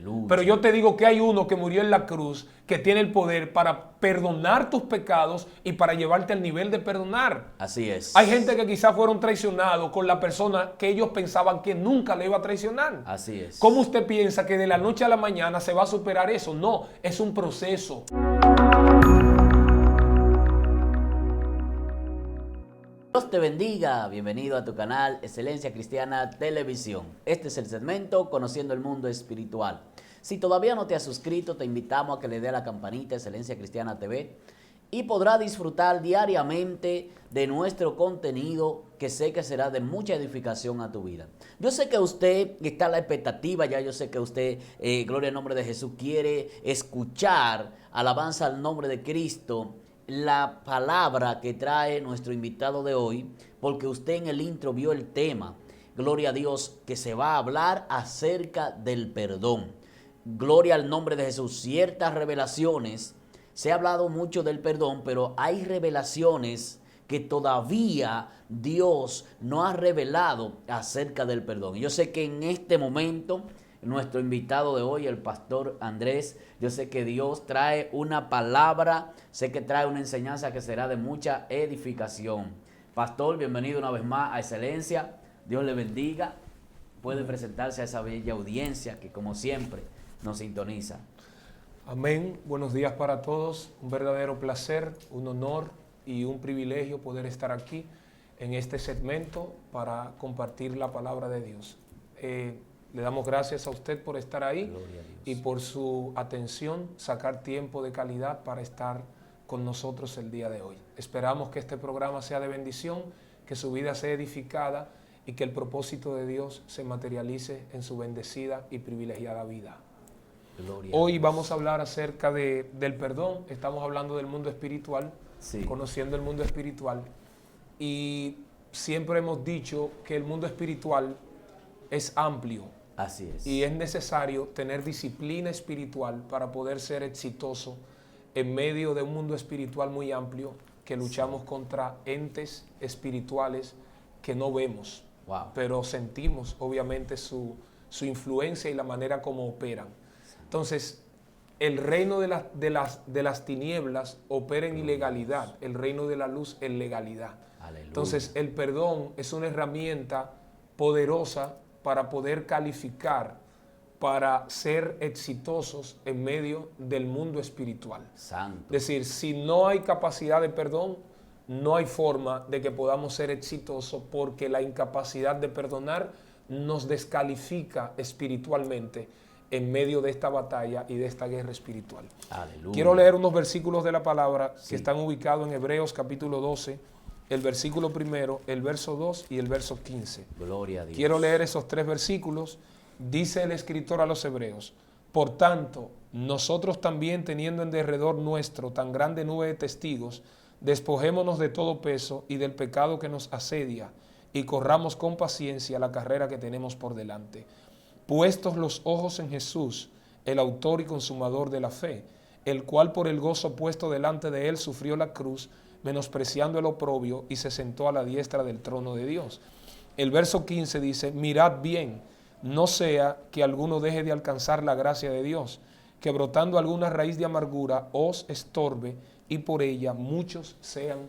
Aleluya. Pero yo te digo que hay uno que murió en la cruz, que tiene el poder para perdonar tus pecados y para llevarte al nivel de perdonar. Así es. Hay gente que quizás fueron traicionados con la persona que ellos pensaban que nunca le iba a traicionar. Así es. ¿Cómo usted piensa que de la noche a la mañana se va a superar eso? No, es un proceso. Dios te bendiga, bienvenido a tu canal Excelencia Cristiana Televisión. Este es el segmento Conociendo el Mundo Espiritual. Si todavía no te has suscrito, te invitamos a que le dé a la campanita Excelencia Cristiana TV y podrá disfrutar diariamente de nuestro contenido que sé que será de mucha edificación a tu vida. Yo sé que usted está a la expectativa, ya yo sé que usted, gloria al nombre de Jesús, quiere escuchar alabanza al nombre de Cristo, la palabra que trae nuestro invitado de hoy, porque usted en el intro vio el tema, gloria a Dios, que se va a hablar acerca del perdón. Gloria al nombre de Jesús. Ciertas revelaciones, se ha hablado mucho del perdón, pero hay revelaciones que todavía Dios no ha revelado acerca del perdón. Yo sé que en este momento nuestro invitado de hoy, el pastor Andrés, yo sé que Dios trae una palabra, sé que trae una enseñanza que será de mucha edificación. Pastor, bienvenido una vez más a Excelencia, Dios le bendiga. Puede presentarse a esa bella audiencia que como siempre nos sintoniza. Amén. Buenos días para todos. Un verdadero placer, un honor y un privilegio poder estar aquí en este segmento para compartir la palabra de Dios. Le damos gracias a usted por estar ahí y por su atención, sacar tiempo de calidad para estar con nosotros el día de hoy. Esperamos que este programa sea de bendición, que su vida sea edificada y que el propósito de Dios se materialice en su bendecida y privilegiada vida. Hoy vamos a hablar acerca del perdón. Estamos hablando del mundo espiritual, conociendo el mundo espiritual. Y siempre hemos dicho que el mundo espiritual es amplio. Así es. Y es necesario tener disciplina espiritual para poder ser exitoso en medio de un mundo espiritual muy amplio que luchamos contra entes espirituales que no vemos, pero sentimos obviamente su influencia y la manera como operan. Entonces, el reino de las tinieblas opera en ilegalidad, el reino de la luz en legalidad. Aleluya. Entonces, el perdón es una herramienta poderosa para poder calificar, para ser exitosos en medio del mundo espiritual. Santo. Es decir, si no hay capacidad de perdón, no hay forma de que podamos ser exitosos, porque la incapacidad de perdonar nos descalifica espiritualmente en medio de esta batalla y de esta guerra espiritual. Aleluya. Quiero leer unos versículos de la palabra que están ubicados en Hebreos capítulo 12, el versículo primero, el verso 2 y el verso 15. Gloria a Dios. Quiero leer esos tres versículos. Dice el escritor a los hebreos: por tanto, nosotros también, teniendo en derredor nuestro tan grande nube de testigos, despojémonos de todo peso y del pecado que nos asedia, y corramos con paciencia la carrera que tenemos por delante. Puestos los ojos en Jesús, el autor y consumador de la fe, el cual por el gozo puesto delante de él sufrió la cruz, menospreciando el oprobio, y se sentó a la diestra del trono de Dios. El verso 15 dice: mirad bien, no sea que alguno deje de alcanzar la gracia de Dios, que brotando alguna raíz de amargura os estorbe, y por ella muchos sean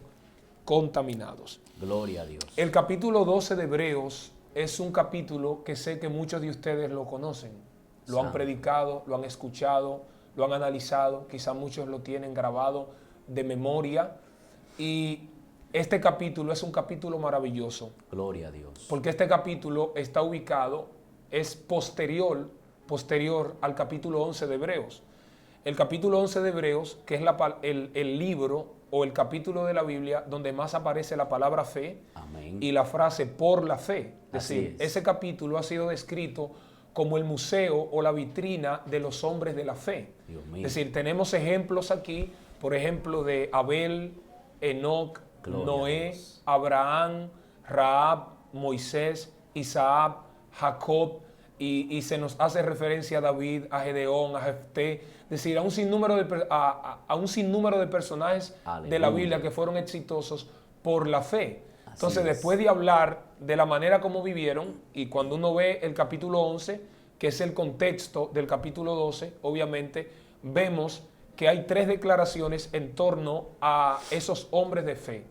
contaminados. Gloria a Dios. El capítulo 12 de Hebreos es un capítulo que sé que muchos de ustedes lo conocen, lo han predicado, lo han escuchado, lo han analizado, quizá muchos lo tienen grabado de memoria. Y este capítulo es un capítulo maravilloso. Gloria a Dios. Porque este capítulo está ubicado, es posterior al capítulo 11 de Hebreos. El capítulo 11 de Hebreos, que es el libro o el capítulo de la Biblia donde más aparece la palabra fe. Amén. Y la frase por la fe. Es decir, ese capítulo ha sido descrito como el museo o la vitrina de los hombres de la fe. Es decir, tenemos ejemplos aquí, por ejemplo, de Abel, Enoc, Noé, Abraham, Rahab, Moisés, Isaac, Jacob, y se nos hace referencia a David, a Gedeón, a Jefté, es decir, a un sinnúmero de personajes de la Biblia que fueron exitosos por la fe. Entonces, después de hablar de la manera como vivieron, y cuando uno ve el capítulo 11, que es el contexto del capítulo 12, obviamente vemos que hay 3 declaraciones en torno a esos hombres de fe.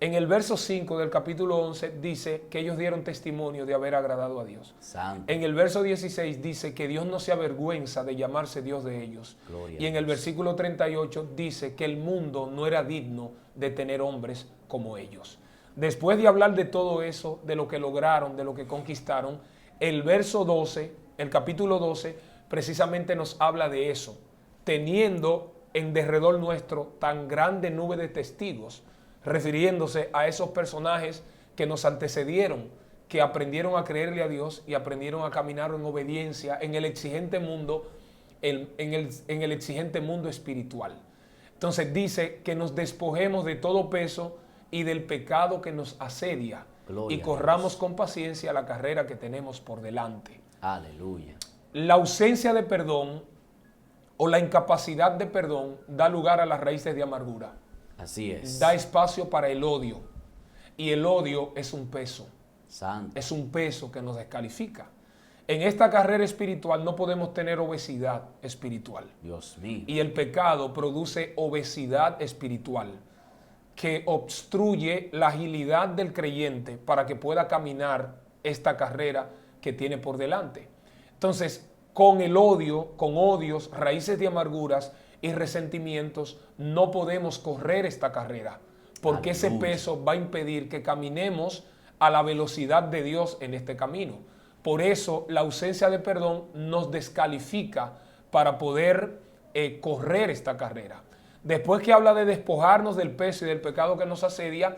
En el verso 5 del capítulo 11 dice que ellos dieron testimonio de haber agradado a Dios. Santo. En el verso 16 dice que Dios no se avergüenza de llamarse Dios de ellos. Gloria Y en a el Dios. versículo 38 dice que el mundo no era digno de tener hombres como ellos. Después de hablar de todo eso, de lo que lograron, de lo que conquistaron, el verso 12, el capítulo 12, precisamente nos habla de eso, teniendo en derredor nuestro tan grande nube de testigos, refiriéndose a esos personajes que nos antecedieron, que aprendieron a creerle a Dios y aprendieron a caminar en obediencia en el exigente mundo, en el exigente mundo espiritual. Entonces dice que nos despojemos de todo peso y del pecado que nos asedia, Gloria y a corramos Dios. con paciencia la carrera que tenemos por delante. Aleluya. La ausencia de perdón o la incapacidad de perdón da lugar a las raíces de amargura. Así es. Da espacio para el odio. Y el odio es un peso. Santo. Es un peso que nos descalifica. En esta carrera espiritual no podemos tener obesidad espiritual. Dios mío. Y el pecado produce obesidad espiritual que obstruye la agilidad del creyente para que pueda caminar esta carrera que tiene por delante. Entonces, con el odio, con odios, raíces de amarguras y resentimientos, no podemos correr esta carrera, porque ese Aleluya. peso va a impedir que caminemos a la velocidad de Dios en este camino. Por eso la ausencia de perdón nos descalifica para poder correr esta carrera. Después que habla de despojarnos del peso y del pecado que nos asedia,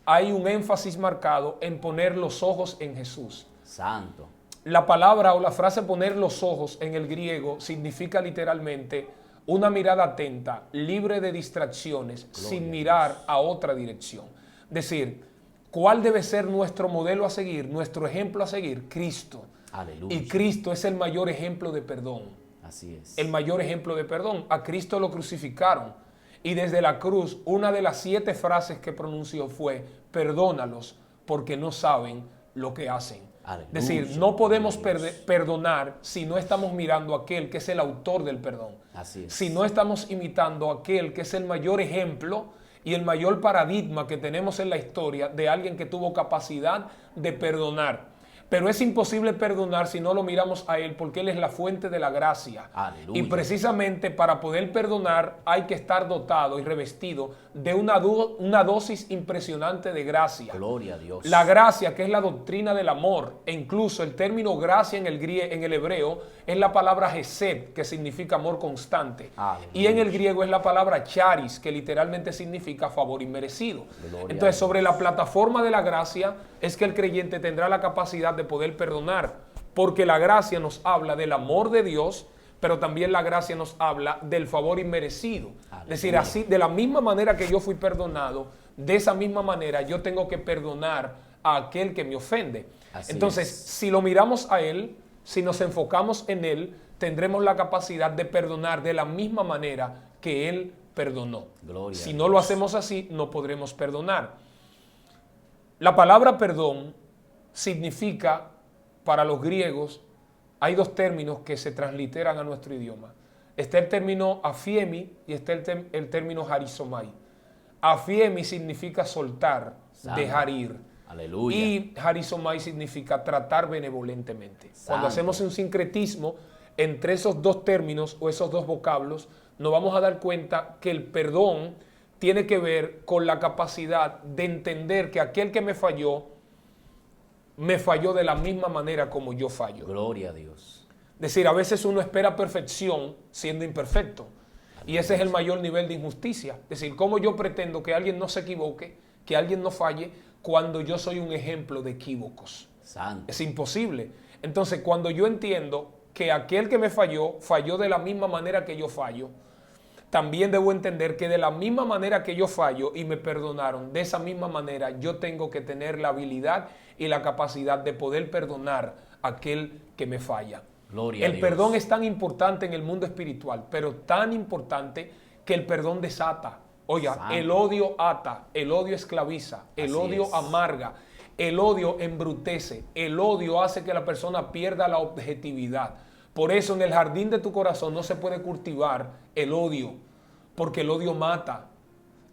hay un énfasis marcado en poner los ojos en Jesús. Santo. La palabra o la frase poner los ojos en el griego significa literalmente una mirada atenta, libre de distracciones, sin mirar a otra dirección. Es decir, ¿cuál debe ser nuestro modelo a seguir, nuestro ejemplo a seguir? Cristo. Aleluya. Y Cristo es el mayor ejemplo de perdón. Así es. El mayor ejemplo de perdón. A Cristo lo crucificaron. Y desde la cruz, una de las 7 frases que pronunció fue: perdónalos porque no saben lo que hacen. Aleluya. Es decir, no podemos Dios. perdonar si no estamos mirando a aquel que es el autor del perdón. Así es. Si no estamos imitando a aquel que es el mayor ejemplo y el mayor paradigma que tenemos en la historia de alguien que tuvo capacidad de perdonar. Pero es imposible perdonar si no lo miramos a Él, porque Él es la fuente de la gracia. Aleluya. Y precisamente para poder perdonar hay que estar dotado y revestido de una dosis impresionante de gracia. Gloria a Dios. La gracia, que es la doctrina del amor, e incluso el término gracia en el hebreo es la palabra hesed, que significa amor constante. Aleluya. Y en el griego es la palabra charis, que literalmente significa favor inmerecido. Gloria a Entonces, Dios. sobre la plataforma de la gracia es que el creyente tendrá la capacidad de poder perdonar, porque la gracia nos habla del amor de Dios, pero también la gracia nos habla del favor inmerecido. Aleluya. Es decir, así, de la misma manera que yo fui perdonado, de esa misma manera yo tengo que perdonar a aquel que me ofende. Así Entonces, es. si lo miramos a Él, si nos enfocamos en Él, tendremos la capacidad de perdonar de la misma manera que Él perdonó. Gloria Si a no Dios. lo hacemos así, no podremos perdonar. La palabra perdón significa, para los griegos, hay 2 términos que se transliteran a nuestro idioma. Está el término afiemi y está el término harizomai. Afiemi significa soltar, Santo. dejar ir. Aleluya. Y harizomai significa tratar benevolentemente. Cuando Santo. hacemos un sincretismo entre esos 2 términos o esos 2 vocablos, nos vamos a dar cuenta que el perdón tiene que ver con la capacidad de entender que aquel que me falló de la misma manera como yo fallo. Gloria a Dios. Es decir, a veces uno espera perfección siendo imperfecto. Y ese es el mayor nivel de injusticia. Es decir, ¿cómo yo pretendo que alguien no se equivoque, que alguien no falle, cuando yo soy un ejemplo de equívocos? Santo. Es imposible. Entonces, cuando yo entiendo que aquel que me falló de la misma manera que yo fallo, también debo entender que de la misma manera que yo fallo y me perdonaron, de esa misma manera yo tengo que tener la habilidad y la capacidad de poder perdonar a aquel que me falla. Gloria a El Dios. perdón es tan importante en el mundo espiritual, pero tan importante que el perdón desata. Oiga, Santo. el odio ata, el odio esclaviza, el Así odio es. amarga, El odio embrutece, el odio hace que la persona pierda la objetividad. Por eso en el jardín de tu corazón no se puede cultivar el odio, porque el odio mata.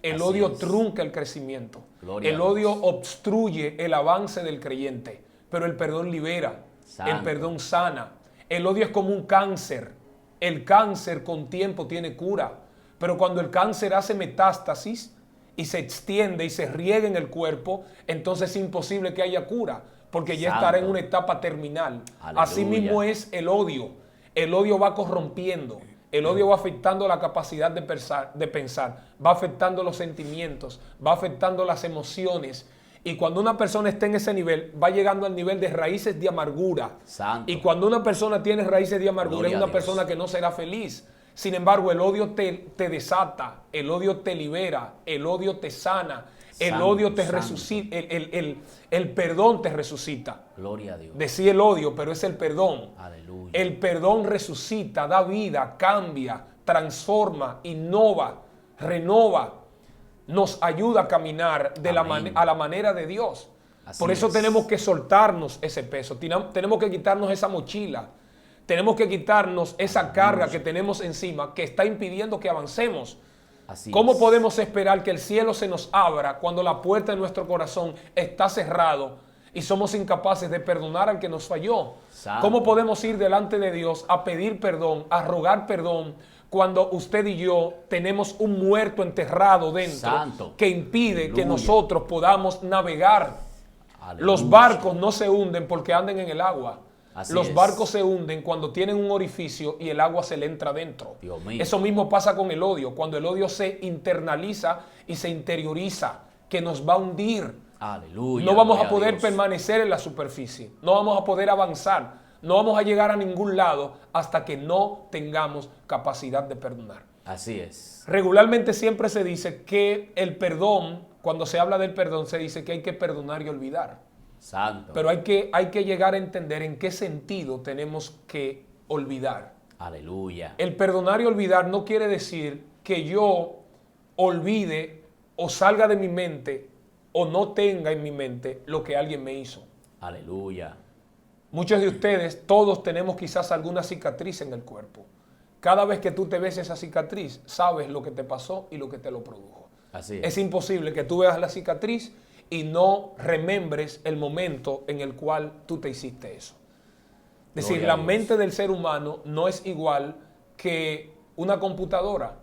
El Así odio es. trunca el crecimiento. Gloria El a odio Dios. obstruye el avance del creyente, pero el perdón libera, Santo. el perdón sana. El odio es como un cáncer. El cáncer con tiempo tiene cura, pero cuando el cáncer hace metástasis y se extiende y se riega en el cuerpo, entonces es imposible que haya cura, porque ya Santo. estará en una etapa terminal. Aleluya. Así mismo es el odio. El odio va corrompiendo. El odio va afectando la capacidad de pensar, va afectando los sentimientos, va afectando las emociones. Y cuando una persona está en ese nivel, va llegando al nivel de raíces de amargura. Santo. Y cuando una persona tiene raíces de amargura, Gloria es a una Dios. persona que no será feliz. Sin embargo, el odio te desata, el odio te libera, el odio te sana, el Santo, odio te santo. resucita, el perdón te resucita. Gloria a Dios. Decía el odio, pero es el perdón. Aleluya. El perdón resucita, da vida, cambia, transforma, innova, renova, nos ayuda a caminar de Amén. a la manera de Dios. Así Por eso es. tenemos que soltarnos ese peso, tenemos que quitarnos esa mochila, tenemos que quitarnos esa carga que tenemos encima que está impidiendo que avancemos. Así ¿Cómo es. podemos esperar que el cielo se nos abra cuando la puerta de nuestro corazón está cerrado y somos incapaces de perdonar al que nos falló? Santo. ¿Cómo podemos ir delante de Dios a pedir perdón, a rogar perdón, cuando usted y yo tenemos un muerto enterrado dentro Santo. que impide que Aleluya. nosotros podamos navegar? Aleluya. Los barcos no se hunden porque anden en el agua. Así Los es. barcos se hunden cuando tienen un orificio y el agua se le entra dentro. Dios mío. Eso mismo pasa con el odio, cuando el odio se internaliza y se interioriza, que nos va a hundir. Aleluya. No vamos a Gloria poder Dios. permanecer en la superficie, no vamos a poder avanzar, no vamos a llegar a ningún lado hasta que no tengamos capacidad de perdonar. Así es. Regularmente siempre se dice que el perdón, cuando se habla del perdón, se dice que hay que perdonar y olvidar. Santo. Pero hay que llegar a entender en qué sentido tenemos que olvidar. Aleluya. El perdonar y olvidar no quiere decir que yo olvide o salga de mi mente o no tenga en mi mente lo que alguien me hizo. Aleluya. Muchos de ustedes, todos tenemos quizás alguna cicatriz en el cuerpo. Cada vez que tú te ves esa cicatriz, sabes lo que te pasó y lo que te lo produjo. Así Es imposible que tú veas la cicatriz y no remembres el momento en el cual tú te hiciste eso. Es decir, Gloria a la Dios. mente del ser humano no es igual que una computadora,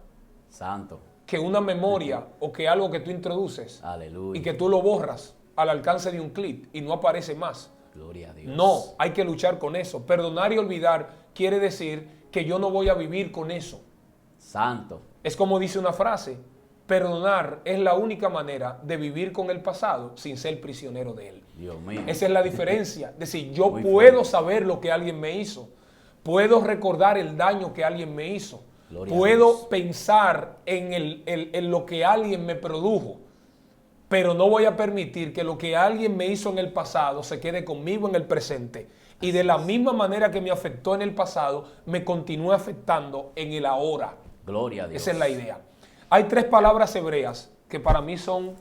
Santo. que una memoria o que algo que tú introduces Aleluya. y que tú lo borras al alcance de un clic y no aparece más. Gloria a Dios. No, hay que luchar con eso. Perdonar y olvidar quiere decir que yo no voy a vivir con eso. Santo. Es como dice una frase, perdonar es la única manera de vivir con el pasado sin ser prisionero de él. Dios mío. Esa es la diferencia. Es decir, yo Muy puedo fuerte. saber lo que alguien me hizo, puedo recordar el daño que alguien me hizo, Gloria a puedo Dios. pensar en lo que alguien me produjo, pero no voy a permitir que lo que alguien me hizo en el pasado se quede conmigo en el presente. Y de la misma manera que me afectó en el pasado, me continúa afectando en el ahora. Gloria a Dios. Esa es la idea. Hay 3 palabras hebreas que para mí son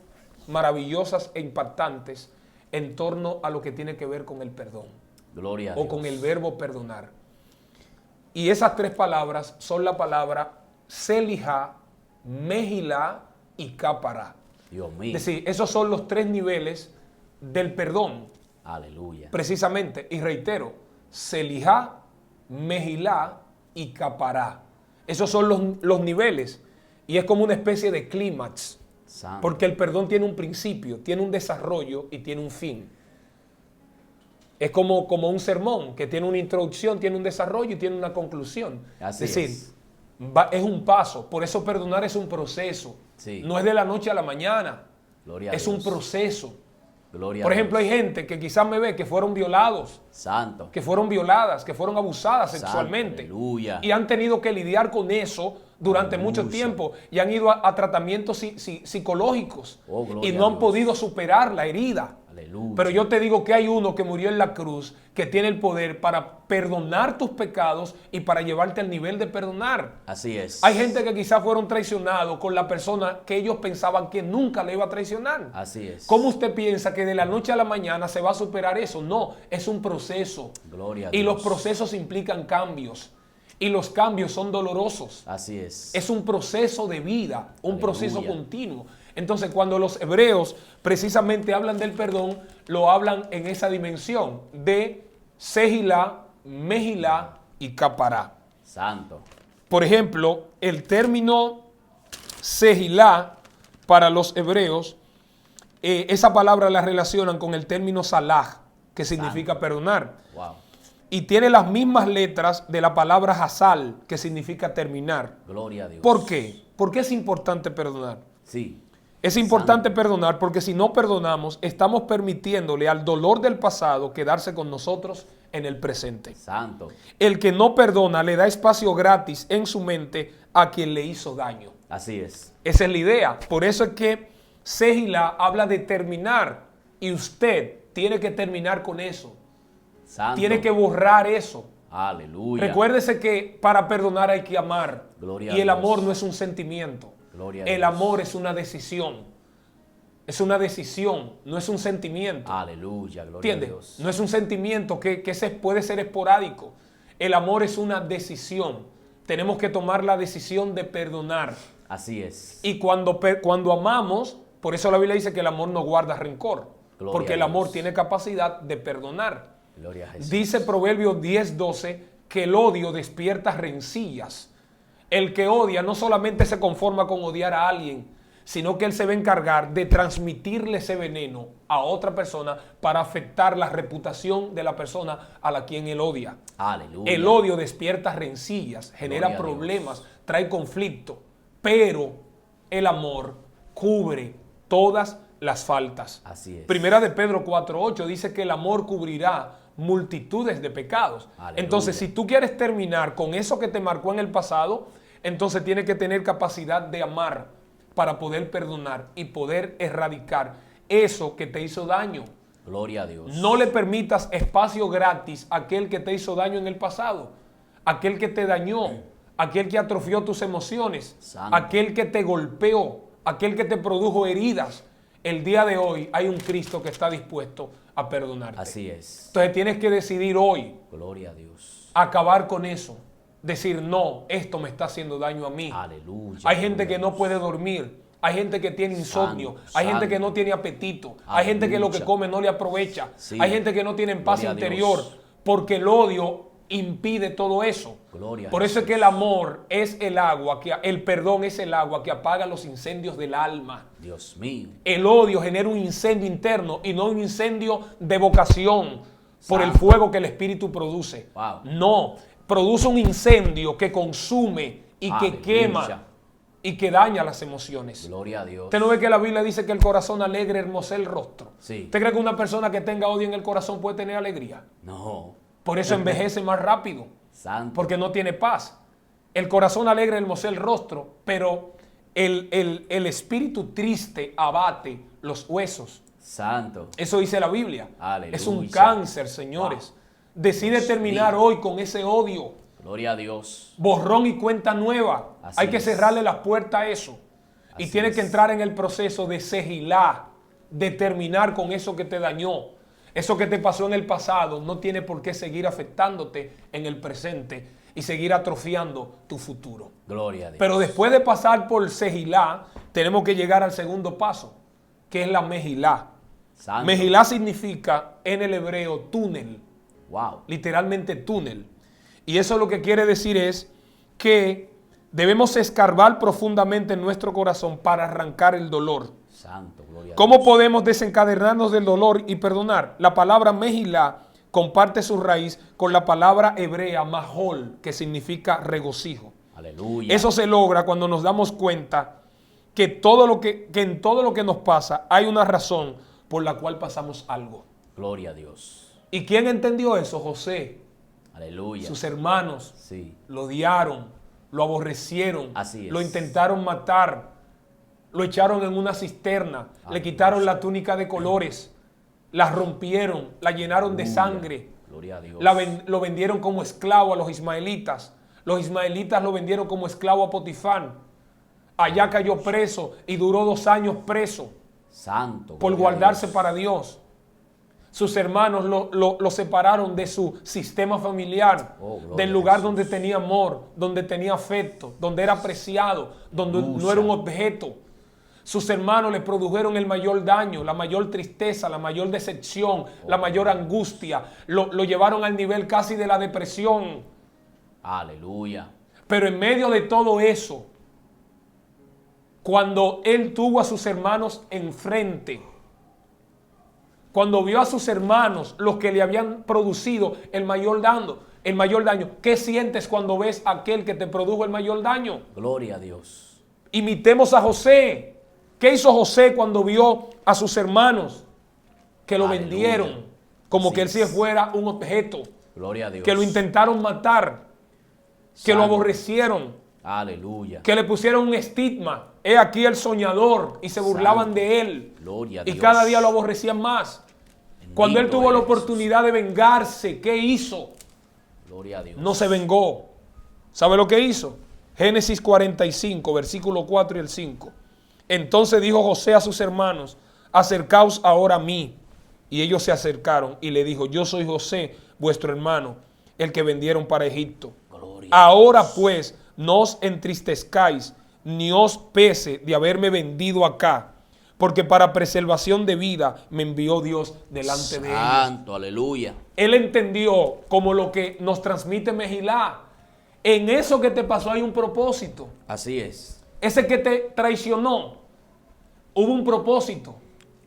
maravillosas e impactantes en torno a lo que tiene que ver con el perdón Gloria a o Dios. con el verbo perdonar. Y esas 3 palabras son la palabra Selihá, Mejilá y Capará. Dios mío. Es decir, esos son los 3 niveles del perdón, Aleluya. precisamente. Y reitero, Selihá, Mejilá y Capará. Esos son los niveles. Y es como una especie de clímax. Santo. Porque el perdón tiene un principio, tiene un desarrollo y tiene un fin. Es como un sermón que tiene una introducción, tiene un desarrollo y tiene una conclusión. Así es decir, es. es un paso. Por eso perdonar es un proceso. Sí. No es de la noche a la mañana. Gloria a Es Dios. un proceso. Gloria Por a ejemplo, hay Dios. gente que quizás me ve que fueron violados, Santo. que fueron violadas, que fueron abusadas Santo, sexualmente. aleluya. Y han tenido que lidiar con eso durante mucho Aleluya. tiempo y han ido a tratamientos psicológicos Oh, gloria y no a han Dios. podido superar la herida. Aleluya. Pero yo te digo que hay uno que murió en la cruz, que tiene el poder para perdonar tus pecados y para llevarte al nivel de perdonar. Así es. Hay gente que quizás fueron traicionados con la persona que ellos pensaban que nunca le iba a traicionar. Así es. ¿Cómo usted piensa que de la noche a la mañana se va a superar eso? No, es un proceso. Gloria a Y Dios. los procesos implican cambios. Y los cambios son dolorosos. Así es. Es un proceso de vida, un Aleluya. proceso continuo. Entonces, cuando los hebreos precisamente hablan del perdón, lo hablan en esa dimensión de Sehilá, Mehilá y Capará. Santo. Por ejemplo, el término Sehilá para los hebreos, esa palabra la relacionan con el término Salah, que significa perdonar. Wow. Y tiene las mismas letras de la palabra Hazal, que significa terminar. Gloria a Dios. ¿Por qué? ¿Por qué es importante perdonar? Sí. Es importante perdonar porque si no perdonamos, estamos permitiéndole al dolor del pasado quedarse con nosotros en el presente. Santo. El que no perdona le da espacio gratis en su mente a quien le hizo daño. Así es. Esa es la idea. Por eso es que Sehilá habla de terminar y usted tiene que terminar con eso. Santo. Tiene que borrar eso. Aleluya. Recuérdese que para perdonar hay que amar. Gloria Y a el Dios. amor no es un sentimiento. Gloria a El Dios. amor es una decisión. Es una decisión, no es un sentimiento. Aleluya. Gloria a ¿Entiendes? Dios. No es un sentimiento que puede ser esporádico. El amor es una decisión. Tenemos que tomar la decisión de perdonar. Así es. Y cuando amamos, por eso la Biblia dice que el amor no guarda rencor. Gloria Porque a el amor Dios. tiene capacidad de perdonar. Gloria a Jesús. Dice Proverbios 10:12 que el odio despierta rencillas. El que odia no solamente se conforma con odiar a alguien, sino que él se va a encargar de transmitirle ese veneno a otra persona para afectar la reputación de la persona a la quien él odia. Aleluya. El odio despierta rencillas, genera Gloria a problemas, trae conflicto, pero el amor cubre todas las faltas. Así es. Primera de Pedro 4:8 dice que el amor cubrirá multitudes de pecados. Aleluya. Entonces, si tú quieres terminar con eso que te marcó en el pasado, entonces tienes que tener capacidad de amar para poder perdonar y poder erradicar eso que te hizo daño. Gloria a Dios. No le permitas espacio gratis a aquel que te hizo daño en el pasado, aquel que te dañó, aquel que atrofió tus emociones, Santo. aquel que te golpeó, aquel que te produjo heridas. El día de hoy hay un Cristo que está dispuesto a perdonarte. Así es. Entonces tienes que decidir hoy Gloria a Dios. acabar con eso. Decir, no, esto me está haciendo daño a mí. Aleluya. Hay gente que Gloria a no Dios. puede dormir. Hay gente que tiene insomnio. Santo, Hay gente santo. que no tiene apetito. Hay gente que lo que Aleluya. come no le aprovecha. Sí. Hay gente que no tiene paz Gloria a interior Dios. porque el odio impide todo eso. Gloria a Por eso es Jesús. que el amor es el agua, el perdón es el agua que apaga los incendios del alma. Dios mío. El odio genera un incendio interno y no un incendio de vocación por el Santo. fuego que el Espíritu produce. Wow. No, produce un incendio que consume y que Aleluya. quema y que daña las emociones. Gloria a Dios. ¿Usted no ve que la Biblia dice que el corazón alegre hermosea el rostro? Sí. ¿Usted cree que una persona que tenga odio en el corazón puede tener alegría? No. Por eso envejece más rápido, Santo. porque no tiene paz. El corazón alegre hermosea el rostro, pero el espíritu triste abate los huesos. Santo. Eso dice la Biblia. Aleluya. Es un cáncer, señores. Decide Dios terminar mío. hoy con ese odio. Gloria a Dios. Borrón y cuenta nueva. Así Hay que es. cerrarle las puertas a eso. Y Así tienes es. que entrar en el proceso de sehilá, de terminar con eso que te dañó. Eso que te pasó en el pasado no tiene por qué seguir afectándote en el presente y seguir atrofiando tu futuro. Gloria a Dios. Pero después de pasar por sehilá, tenemos que llegar al segundo paso, que es la mejilá. Santo. Mejilá significa en el hebreo túnel, Wow. literalmente túnel. Y eso lo que quiere decir es que debemos escarbar profundamente en nuestro corazón para arrancar el dolor. Santo. Gloria a ¿Cómo Dios. podemos desencadenarnos del dolor y perdonar? La palabra mejilá comparte su raíz con la palabra hebrea mahol, que significa regocijo. Aleluya. Eso se logra cuando nos damos cuenta que en todo lo que nos pasa hay una razón por la cual pasamos algo. Gloria a Dios. ¿Y quién entendió eso? José. Aleluya. Sus hermanos Sí. lo odiaron, lo aborrecieron, Así es. lo intentaron matar, lo echaron en una cisterna, le Aleluya. quitaron la túnica de colores, la rompieron, la llenaron de sangre. Gloria a Dios. Lo vendieron como esclavo a los ismaelitas. Los ismaelitas lo vendieron como esclavo a Potifar. Allá cayó preso y duró 2 años preso. Santo. Por guardarse para Dios. Sus hermanos lo separaron de su sistema familiar, del lugar donde tenía amor, donde tenía afecto, donde era apreciado, donde no era un objeto. Sus hermanos le produjeron el mayor daño, la mayor tristeza, la mayor decepción, la mayor angustia. Lo llevaron al nivel casi de la depresión. Aleluya. Pero en medio de todo eso, cuando él tuvo a sus hermanos enfrente, cuando vio a sus hermanos, los que le habían producido el mayor daño, ¿qué sientes cuando ves a aquel que te produjo el mayor daño? Gloria a Dios. Imitemos a José. ¿Qué hizo José cuando vio a sus hermanos que lo vendieron como que él si fuera un objeto? Gloria a Dios. Que lo intentaron matar, que lo aborrecieron. Aleluya. Que le pusieron un estigma. He aquí el soñador. Y se burlaban de él. Gloria a y Dios. cada día lo aborrecían más. Bendito Cuando él tuvo la eres. oportunidad de vengarse, ¿qué hizo? Gloria a Dios. No se vengó. ¿Sabe lo que hizo? Génesis 45, versículo 4 y el 5. Entonces dijo José a sus hermanos: acercaos ahora a mí. Y ellos se acercaron y le dijo: yo soy José, vuestro hermano, el que vendieron para Egipto. Gloria Ahora pues no os entristezcáis, ni os pese de haberme vendido acá, porque para preservación de vida me envió Dios delante de ellos. Santo, aleluya. Él entendió como lo que nos transmite Mejilá. En eso que te pasó hay un propósito. Así es. Ese que te traicionó, hubo un propósito.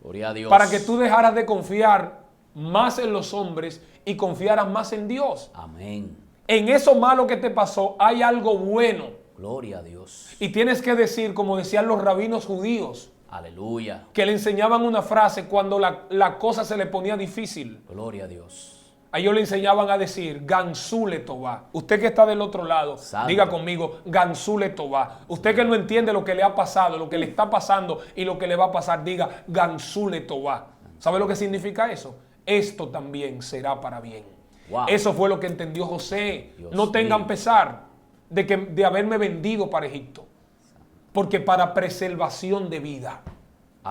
Gloria a Dios. Para que tú dejaras de confiar más en los hombres y confiaras más en Dios. Amén. En eso malo que te pasó hay algo bueno. Gloria a Dios. Y tienes que decir, como decían los rabinos judíos, Aleluya. que le enseñaban una frase cuando la cosa se le ponía difícil. Gloria a Dios. A ellos le enseñaban a decir, Gansule Tová. Usted que está del otro lado, Santo. diga conmigo, Gansule Tová. Usted que no entiende lo que le ha pasado, lo que le está pasando y lo que le va a pasar, diga, Gansule Tová. ¿Sabe lo que significa eso? Esto también será para bien. Wow. Eso fue lo que entendió José. Dios no tengan mío. pesar de haberme vendido para Egipto. Porque para preservación de vida,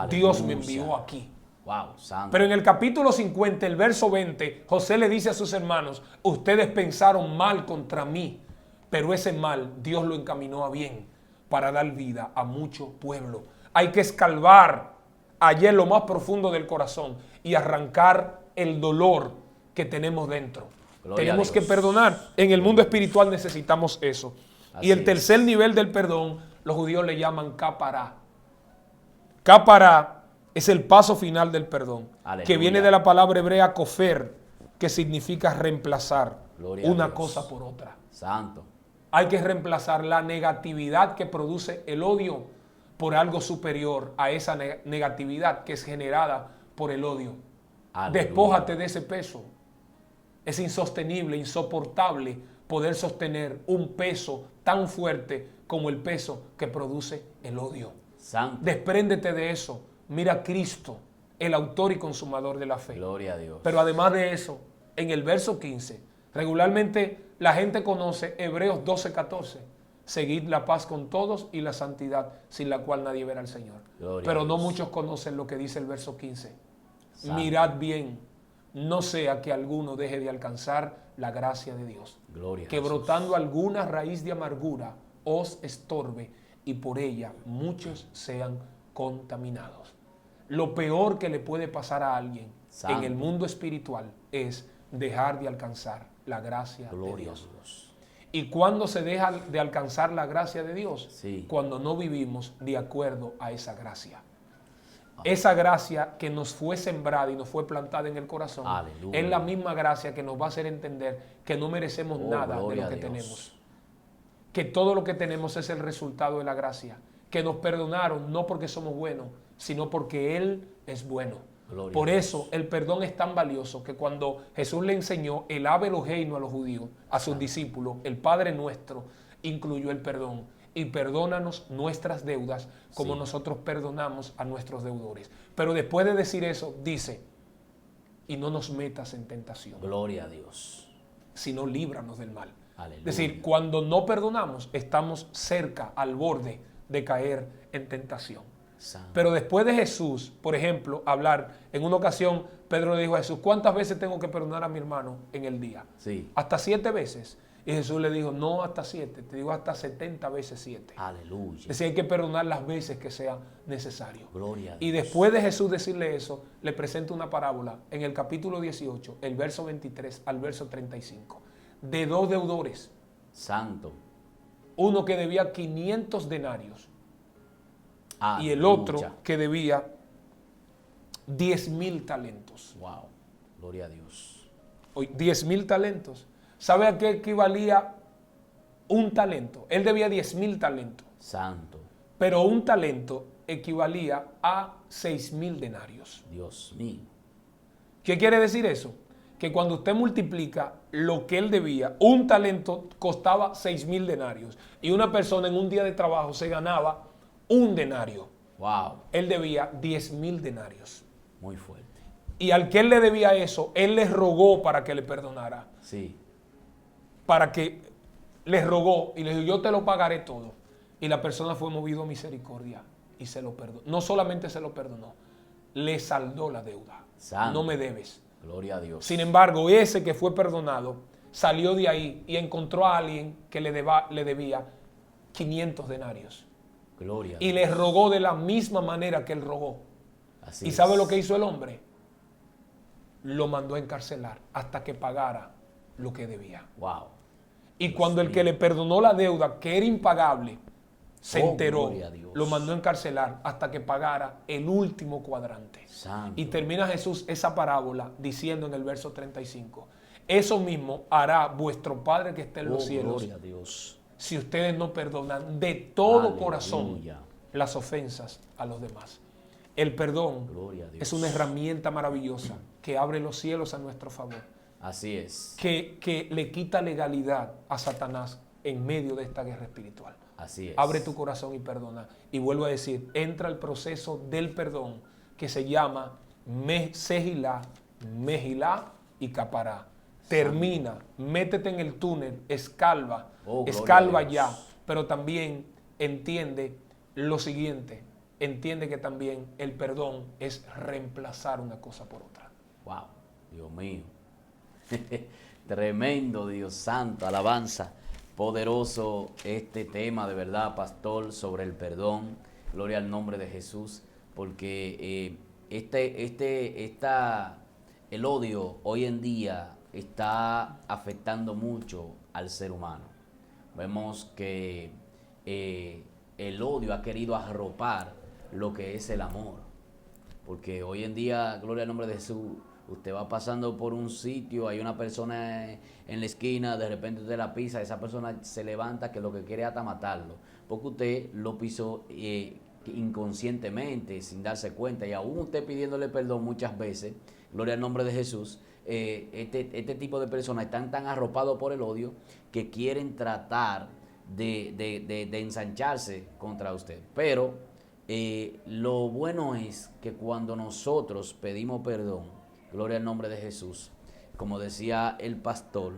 Dios me Aleluya. envió aquí. Wow, santo. Pero en el capítulo 50, el verso 20, José le dice a sus hermanos: ustedes pensaron mal contra mí, pero ese mal Dios lo encaminó a bien para dar vida a mucho pueblo. Hay que escarbar allá en lo más profundo del corazón y arrancar el dolor que tenemos dentro. Gloria Tenemos a que Dios. perdonar. En el mundo espiritual necesitamos eso. Así Y el es. tercer nivel del perdón, los judíos le llaman capará. Capará es el paso final del perdón, Aleluya. que viene de la palabra hebrea kofer, que significa reemplazar Gloria a una Dios. cosa por otra. Santo. Hay que reemplazar la negatividad que produce el odio por algo superior a esa negatividad que es generada por el odio. Aleluya. Despójate de ese peso. Es insostenible, insoportable poder sostener un peso tan fuerte como el peso que produce el odio. Santo. Despréndete de eso. Mira a Cristo, el autor y consumador de la fe. Gloria a Dios. Pero además de eso, en el verso 15, regularmente la gente conoce Hebreos 12:14. Seguid la paz con todos y la santidad, sin la cual nadie verá al Señor. Gloria Pero a no Dios. muchos conocen lo que dice el verso 15. Santo. Mirad bien, no sea que alguno deje de alcanzar la gracia de Dios. Gloria a Que Jesús. brotando alguna raíz de amargura os estorbe y por ella muchos sean contaminados. Lo peor que le puede pasar a alguien Santo. en el mundo espiritual es dejar de alcanzar la gracia de Gloria a Dios. Dios. ¿Y cuándo se deja de alcanzar la gracia de Dios? Sí. Cuando no vivimos de acuerdo a esa gracia. Esa gracia que nos fue sembrada y nos fue plantada en el corazón, Aleluya. es la misma gracia que nos va a hacer entender que no merecemos Oh, nada de gloria lo que a Dios. tenemos. Que todo lo que tenemos es el resultado de la gracia. Que nos perdonaron no porque somos buenos, sino porque Él es bueno. Gloria Por a Dios. eso el perdón es tan valioso que cuando Jesús le enseñó el Ave Eloheinu a los judíos, a sus discípulos, el Padre Nuestro incluyó el perdón. Y perdónanos nuestras deudas como Sí. nosotros perdonamos a nuestros deudores. Pero después de decir eso, dice, y no nos metas en tentación, Gloria a Dios. sino líbranos del mal. Aleluya. Es decir, cuando no perdonamos, estamos cerca, al borde de caer en tentación. Santo. Pero después de Jesús, por ejemplo, hablar, en una ocasión Pedro le dijo a Jesús, ¿cuántas veces tengo que perdonar a mi hermano en el día? Sí. Hasta 7 veces. Y Jesús le dijo, no hasta 7, te digo hasta 70 veces 7. Aleluya. Es decir, hay que perdonar las veces que sea necesario. Gloria a Dios. Y después de Jesús decirle eso, le presenta una parábola en el capítulo 18, el verso 23 al verso 35, de 2 deudores. Santo. Uno que debía 500 denarios y el Aleluya. otro que debía 10,000 talentos. Wow. Gloria a Dios. Hoy, 10,000 talentos. ¿Sabe a qué equivalía un talento? Él debía 10,000 talentos, Santo. pero un talento equivalía a 6,000 denarios. Dios mío. ¿Qué quiere decir eso? Que cuando usted multiplica lo que él debía, un talento costaba 6,000 denarios y una persona en un día de trabajo se ganaba un denario. Wow. Él debía 10,000 denarios. Muy fuerte. Y al que él le debía eso, él le rogó para que le perdonara. Sí. Para que le rogó y le dijo, yo te lo pagaré todo. Y la persona fue movido a misericordia y se lo perdonó. No solamente se lo perdonó, le saldó la deuda. Santo. No me debes. Gloria a Dios. Sin embargo, ese que fue perdonado salió de ahí y encontró a alguien que le debía 500 denarios. Gloria a Y Dios. le rogó de la misma manera que él rogó. Así ¿Y sabe es. lo que hizo el hombre? Lo mandó a encarcelar hasta que pagara lo que debía. Wow. Y Dios cuando el mío. que le perdonó la deuda, que era impagable, se Oh, enteró, gloria a Dios. lo mandó a encarcelar hasta que pagara el último cuadrante. Santo. Y termina Jesús esa parábola diciendo en el verso 35, eso mismo hará vuestro Padre que está en los Oh, cielos, gloria a Dios. si ustedes no perdonan de todo Aleluya. corazón las ofensas a los demás. El perdón Gloria a Dios. es una herramienta maravillosa que abre los cielos a nuestro favor, Así es. que le quita legalidad a Satanás en medio de esta guerra espiritual. Así es. Abre tu corazón y perdona. Y vuelvo a decir, entra al proceso del perdón que se llama Sehilá, Mejilá y Capará. Termina, métete en el túnel, escalva, Oh, gloria escalva a Dios. ya, pero también entiende lo siguiente, entiende que también el perdón es reemplazar una cosa por otra. Wow. Dios mío. Tremendo, Dios santo, alabanza. Poderoso este tema, de verdad, pastor, sobre el perdón. Gloria al nombre de Jesús, porque el odio hoy en día está afectando mucho al ser humano. Vemos que el odio ha querido arropar lo que es el amor, porque hoy en día, gloria al nombre de Jesús, usted va pasando por un sitio, hay una persona en la esquina, de repente usted la pisa, esa persona se levanta que lo que quiere es hasta matarlo, porque usted lo pisó inconscientemente, sin darse cuenta, y aún usted pidiéndole perdón muchas veces, gloria al nombre de Jesús, este tipo de personas están tan arropados por el odio que quieren tratar de ensancharse contra usted. Pero lo bueno es que cuando nosotros pedimos perdón, gloria al nombre de Jesús, como decía el pastor,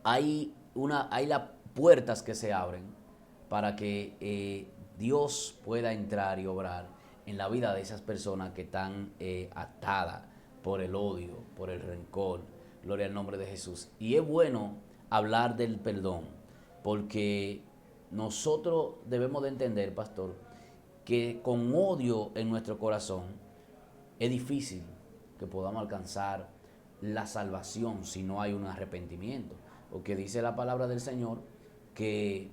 hay las puertas que se abren para que Dios pueda entrar y obrar en la vida de esas personas que están atadas por el odio, por el rencor, gloria al nombre de Jesús. Y es bueno hablar del perdón, porque nosotros debemos de entender, pastor, que con odio en nuestro corazón es difícil que podamos alcanzar la salvación si no hay un arrepentimiento. Porque dice la palabra del Señor que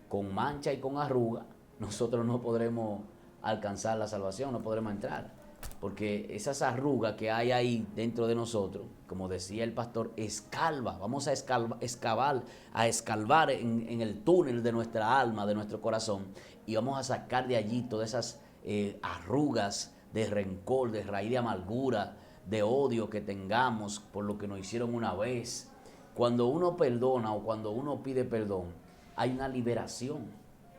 con mancha y con arruga nosotros no podremos alcanzar la salvación, no podremos entrar. Porque esas arrugas que hay ahí dentro de nosotros, como decía el pastor, escalva, vamos a escalvar en el túnel de nuestra alma, de nuestro corazón, y vamos a sacar de allí todas esas arrugas de rencor, de raíz de amargura, de odio que tengamos por lo que nos hicieron una vez. Cuando uno perdona o cuando uno pide perdón, hay una liberación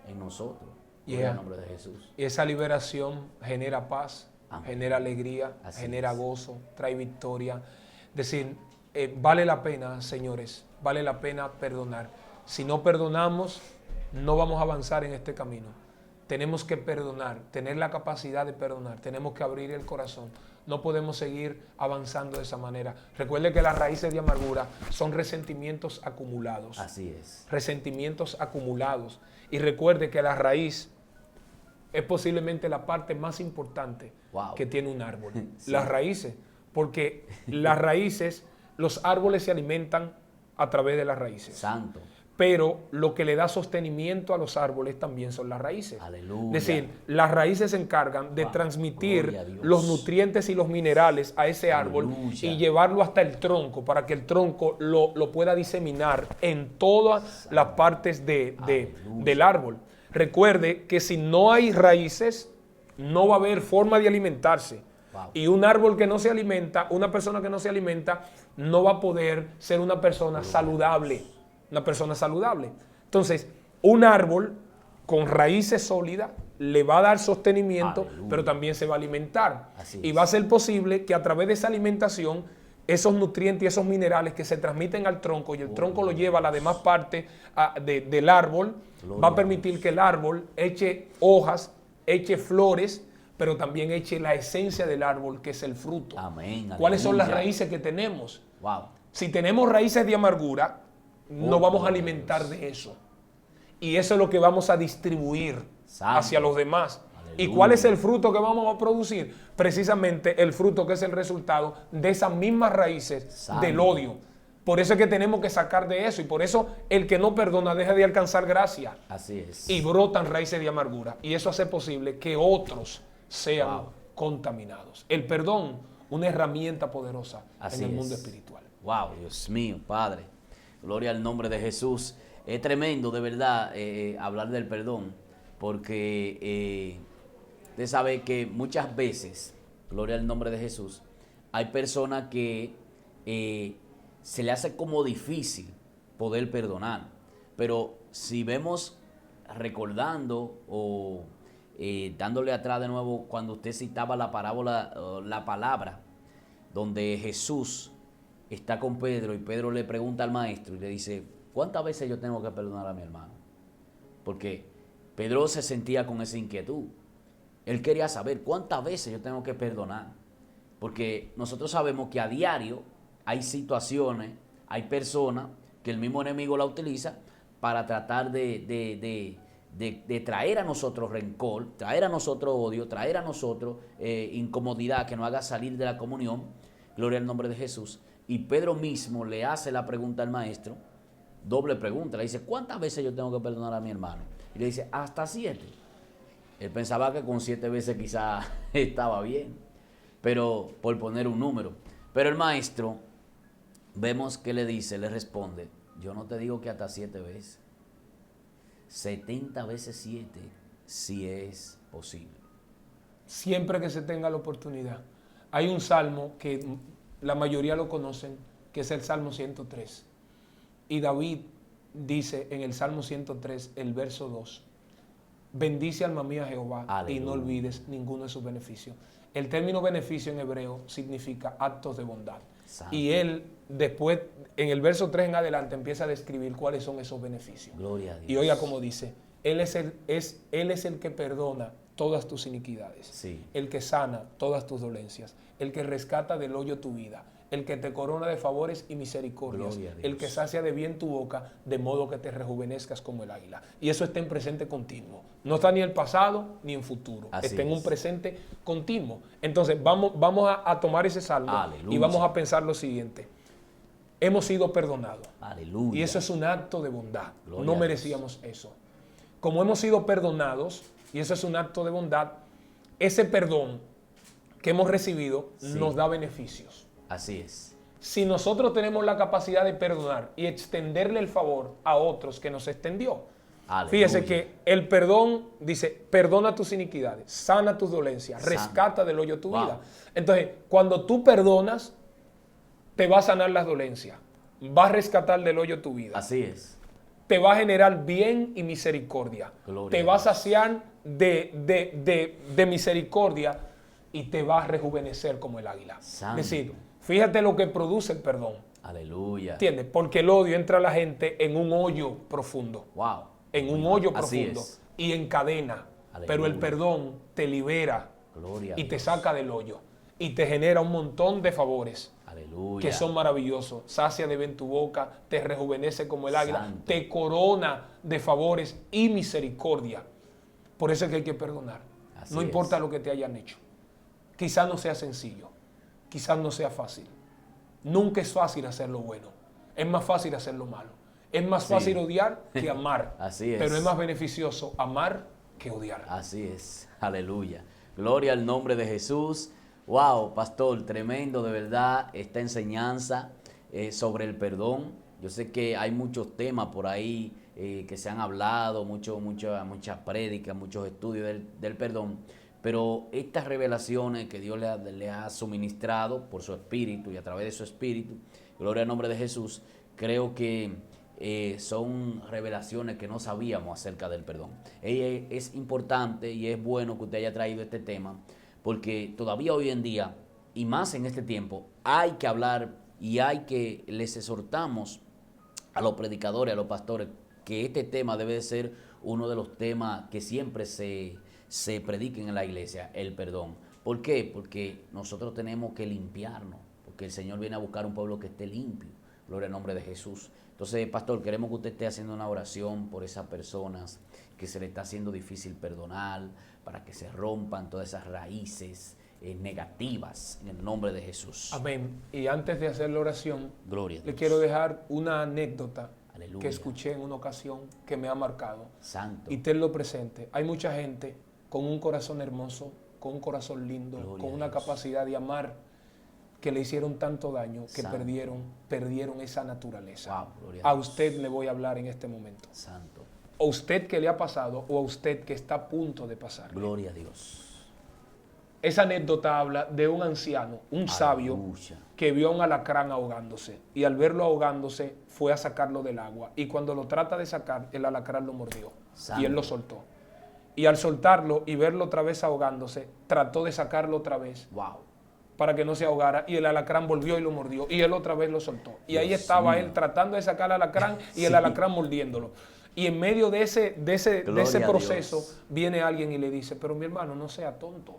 en nosotros. En el nombre de Jesús. Y esa liberación genera paz, Amén. genera alegría, Así genera es. gozo, trae victoria. Es decir, vale la pena, señores, vale la pena perdonar. Si no perdonamos, no vamos a avanzar en este camino. Tenemos que perdonar, tener la capacidad de perdonar, tenemos que abrir el corazón. No podemos seguir avanzando de esa manera. Recuerde que las raíces de amargura son resentimientos acumulados. Así es. Resentimientos acumulados. Y recuerde que la raíz es posiblemente la parte más importante Wow. que tiene un árbol. Sí. Las raíces, porque las raíces, los árboles se alimentan a través de las raíces. Santo. Pero lo que le da sostenimiento a los árboles también son las raíces. Aleluya. Es decir, las raíces se encargan de Wow. transmitir Gloria a Dios. los nutrientes y los minerales a ese árbol Aleluya. y llevarlo hasta el tronco para que el tronco lo pueda diseminar en todas las partes del árbol. Recuerde que si no hay raíces, no va a haber forma de alimentarse. Wow. Y un árbol que no se alimenta, una persona que no se alimenta, no va a poder ser una persona saludable. Una persona saludable. Entonces, un árbol con raíces sólidas le va a dar sostenimiento, Aleluya. pero también se va a alimentar. Así Y es. va a ser posible que a través de esa alimentación, esos nutrientes y esos minerales que se transmiten al tronco y el tronco lo lleva a la demás parte del árbol, Gloria va a a permitir Dios. que el árbol eche hojas, eche flores, pero también eche la esencia del árbol, que es el fruto. Amén. ¿Cuáles son las Aleluya. raíces que tenemos? Wow. Si tenemos raíces de amargura, no Oh, vamos a gloria a alimentar Dios. de eso. Y eso es lo que vamos a distribuir Santo. hacia los demás. ¿Y Aleluya. cuál es el fruto que vamos a producir? Precisamente el fruto que es el resultado de esas mismas raíces Santo. del odio. Por eso es que tenemos que sacar de eso. Y por eso el que no perdona deja de alcanzar gracia. Así es. Y brotan raíces de amargura. Y eso hace posible que otros sean Wow. contaminados. El perdón, una herramienta poderosa Así en el es. mundo espiritual. Wow, Dios mío, Padre. Gloria al nombre de Jesús. Es tremendo, de verdad, hablar del perdón, porque usted sabe que muchas veces, gloria al nombre de Jesús, hay personas que se le hace como difícil poder perdonar. Pero si vemos recordando o dándole atrás de nuevo cuando usted citaba la parábola, la palabra, donde Jesús está con Pedro y Pedro le pregunta al maestro y le dice, ¿cuántas veces yo tengo que perdonar a mi hermano? Porque Pedro se sentía con esa inquietud. Él quería saber cuántas veces yo tengo que perdonar. Porque nosotros sabemos que a diario hay situaciones, hay personas que el mismo enemigo la utiliza para tratar de traer a nosotros rencor, traer a nosotros odio, traer a nosotros incomodidad que nos haga salir de la comunión. Gloria al nombre de Jesús. Y Pedro mismo le hace la pregunta al maestro, doble pregunta, le dice, ¿cuántas veces yo tengo que perdonar a mi hermano? Y le dice, hasta 7. Él pensaba que con 7 veces quizás estaba bien, pero por poner un número. Pero el maestro, vemos que le dice, le responde, yo no te digo que hasta 7 veces, 70 veces 7, si es posible. Siempre que se tenga la oportunidad. Hay un salmo que la mayoría lo conocen, que es el Salmo 103. Y David dice en el Salmo 103, el verso 2, bendice alma mía Jehová. Aleluya. Y no olvides ninguno de sus beneficios. El término beneficio en hebreo significa actos de bondad. Santo. Y él después, en el verso 3 en adelante, empieza a describir cuáles son esos beneficios. Gloria a Dios. Y oiga como dice, Él es el que perdona todas tus iniquidades, Sí. el que sana todas tus dolencias, el que rescata del hoyo tu vida, el que te corona de favores y misericordias, Gloria a Dios. el que sacia de bien tu boca, de modo que te rejuvenezcas como el águila. Y eso está en presente continuo. No está ni en pasado ni en futuro. Así está en un es. presente continuo. Entonces vamos a tomar ese salmo Aleluya. y vamos a pensar lo siguiente. Hemos sido perdonados. Aleluya. Y eso es un acto de bondad. Gloria a No Dios. merecíamos eso. Como hemos sido perdonados, y eso es un acto de bondad, ese perdón que hemos recibido Sí. nos da beneficios. Así es. Si nosotros tenemos la capacidad de perdonar y extenderle el favor a otros que nos extendió, Aleluya. fíjese que el perdón dice, perdona tus iniquidades, sana tus dolencias, Sana. rescata del hoyo tu Wow. vida. Entonces, cuando tú perdonas, te va a sanar las dolencias, va a rescatar del hoyo tu vida, Así es. te va a generar bien y misericordia, Gloria te a va a Dios. saciar de misericordia y te va a rejuvenecer como el águila. Santo. Es decir, fíjate lo que produce el perdón. Aleluya. ¿Entiendes? Porque el odio entra a la gente en un hoyo profundo. Wow. En un hoyo Así profundo. es. Y encadena. Aleluya. Pero el perdón te libera Gloria a y te Dios. saca del hoyo. Y te genera un montón de favores Aleluya. que son maravillosos. Sacia de bien tu boca, te rejuvenece como el águila, Santo. te corona de favores y misericordia. Por eso es que hay que perdonar. Así No importa es. lo que te hayan hecho. Quizás no sea sencillo, quizás no sea fácil. Nunca es fácil hacer lo bueno. Es más fácil hacer lo malo. Es más Sí. fácil odiar que amar. Así es. Pero es más beneficioso amar que odiar. Así es, aleluya. Gloria al nombre de Jesús. Wow, pastor, tremendo de verdad esta enseñanza sobre el perdón. Yo sé que hay muchos temas por ahí que se han hablado, muchas prédicas, muchos estudios del perdón, pero estas revelaciones que Dios le ha suministrado por su Espíritu y a través de su Espíritu, gloria al nombre de Jesús, creo que son revelaciones que no sabíamos acerca del perdón. Es importante y es bueno que usted haya traído este tema, porque todavía hoy en día, y más en este tiempo, hay que hablar y les exhortamos a los predicadores, a los pastores, que este tema debe de ser uno de los temas que siempre se prediquen en la iglesia, el perdón. ¿Por qué? Porque nosotros tenemos que limpiarnos, porque el Señor viene a buscar un pueblo que esté limpio. Gloria al nombre de Jesús. Entonces, pastor, queremos que usted esté haciendo una oración por esas personas que se le está haciendo difícil perdonar, para que se rompan todas esas raíces negativas en el nombre de Jesús. Amén. Y antes de hacer la oración, Gloria a Dios. le quiero dejar una anécdota Aleluya. que escuché en una ocasión que me ha marcado. Santo. Y tenlo presente. Hay mucha gente con un corazón hermoso, con un corazón lindo, Gloria con a una Dios. capacidad de amar, que le hicieron tanto daño que Santo. perdieron esa naturaleza. Wow, gloria a A Dios. usted le voy a hablar en este momento. Santo. A usted que le ha pasado o a usted que está a punto de pasar. Gloria a Dios. Esa anécdota habla de un anciano, un sabio, Aleluya. que vio a un alacrán ahogándose. Y al verlo ahogándose, fue a sacarlo del agua. Y cuando lo trata de sacar, el alacrán lo mordió. Santo. Y él lo soltó. Y al soltarlo y verlo otra vez ahogándose, trató de sacarlo otra vez Wow. para que no se ahogara. Y el alacrán volvió y lo mordió. Y él otra vez lo soltó. Y ahí Dios estaba mío. él tratando de sacar al alacrán y Sí. el alacrán mordiéndolo. Y en medio de ese Gloria a proceso Dios. viene alguien y le dice, pero mi hermano, no sea tonto.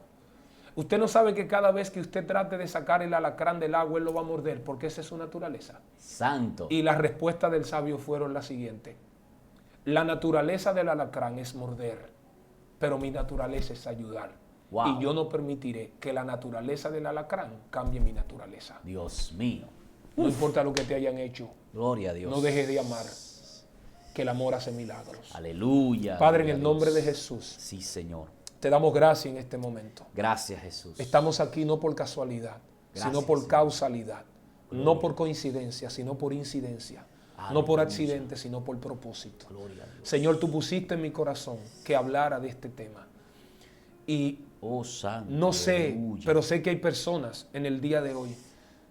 Usted no sabe que cada vez que usted trate de sacar el alacrán del agua, él lo va a morder, porque esa es su naturaleza. Santo. Y las respuestas del sabio fueron las siguientes. La naturaleza del alacrán es morder, pero mi naturaleza es ayudar. Wow. Y yo no permitiré que la naturaleza del alacrán cambie mi naturaleza. Dios mío. No importa lo que te hayan hecho, Gloria a Dios. no dejes de amar, que el amor hace milagros. Aleluya. Padre, en Gloria el a nombre de Dios. Jesús, Sí, Señor. te damos gracias en este momento. Gracias, Jesús. Estamos aquí no por casualidad, Gracias, sino por Señor. causalidad. Gloria. No por coincidencia, sino por incidencia. No por Aleluya. accidente, sino por propósito. Gloria a Dios. Señor, tú pusiste en mi corazón que hablara de este tema. Y Oh, Santo. no sé, Aleluya. pero sé que hay personas en el día de hoy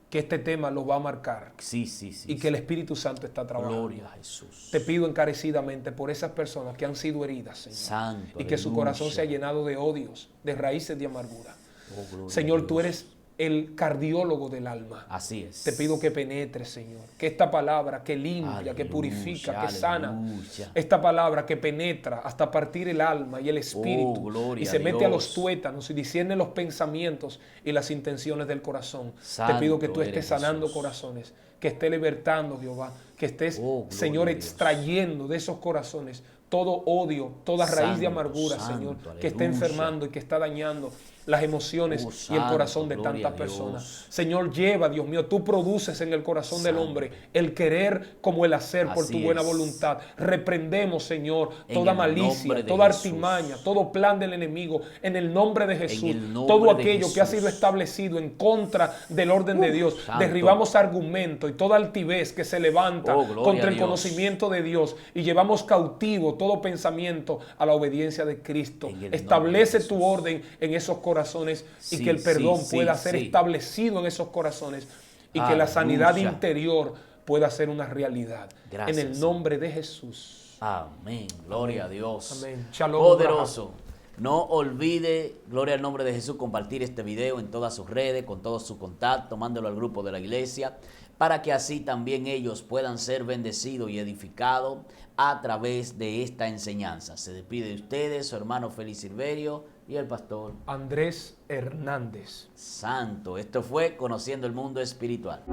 que este tema los va a marcar Sí, sí, sí. y que el Espíritu Santo está trabajando. Gloria a Jesús. Te pido encarecidamente por esas personas que han sido heridas, Señor. Santo. Y que su aleluya. corazón se ha llenado de odios, de raíces de amargura. Oh, gloria a Señor, tú Dios. eres el cardiólogo del alma. Así es. Te pido que penetres, Señor. Que esta palabra que limpia, que Aleluya, purifica, que sana. aleluya. Esta palabra que penetra hasta partir el alma y el espíritu. Oh, gloria y se a mete a Dios. los tuétanos y discierne los pensamientos y las intenciones del corazón. Santo Te pido que tú estés eres sanando Jesús. corazones. Que estés libertando, Jehová. Que estés, Oh, gloria Señor, a Dios. extrayendo de esos corazones todo odio, toda raíz de Santo, amargura, santo, Señor. Que está aleluya. enfermando y que está dañando las emociones Oh, y el santo, corazón de gloria tantas a personas. Dios. Señor, lleva, Dios mío, tú produces en el corazón del Santo. hombre el querer como el hacer por Así tu buena es. voluntad. Reprendemos, Señor, En toda el malicia, nombre de toda Jesús. artimaña, todo plan del enemigo, en el nombre de Jesús. el nombre Todo de aquello que ha Jesús. sido establecido en contra del orden de Dios. Santo. Derribamos argumento y toda altivez que se levanta Oh, gloria contra a el Dios. conocimiento de Dios y llevamos cautivo todo pensamiento a la obediencia de Cristo. En el nombre Establece de tu Jesús. orden en esos corazones y Sí, que el perdón sí, pueda sí, ser sí. establecido en esos corazones y que la Aleluya. sanidad interior pueda ser una realidad. Gracias, en el nombre de Jesús. Amén. Gloria a Dios. Amén. Shalom, Poderoso. No olvide, gloria al nombre de Jesús, compartir este video en todas sus redes, con todos sus contactos, mándelo al grupo de la iglesia, para que así también ellos puedan ser bendecidos y edificados a través de esta enseñanza. Se despide de ustedes su hermano Félix Silverio y el pastor Andrés Hernández. Santo. Esto fue Conociendo el Mundo Espiritual.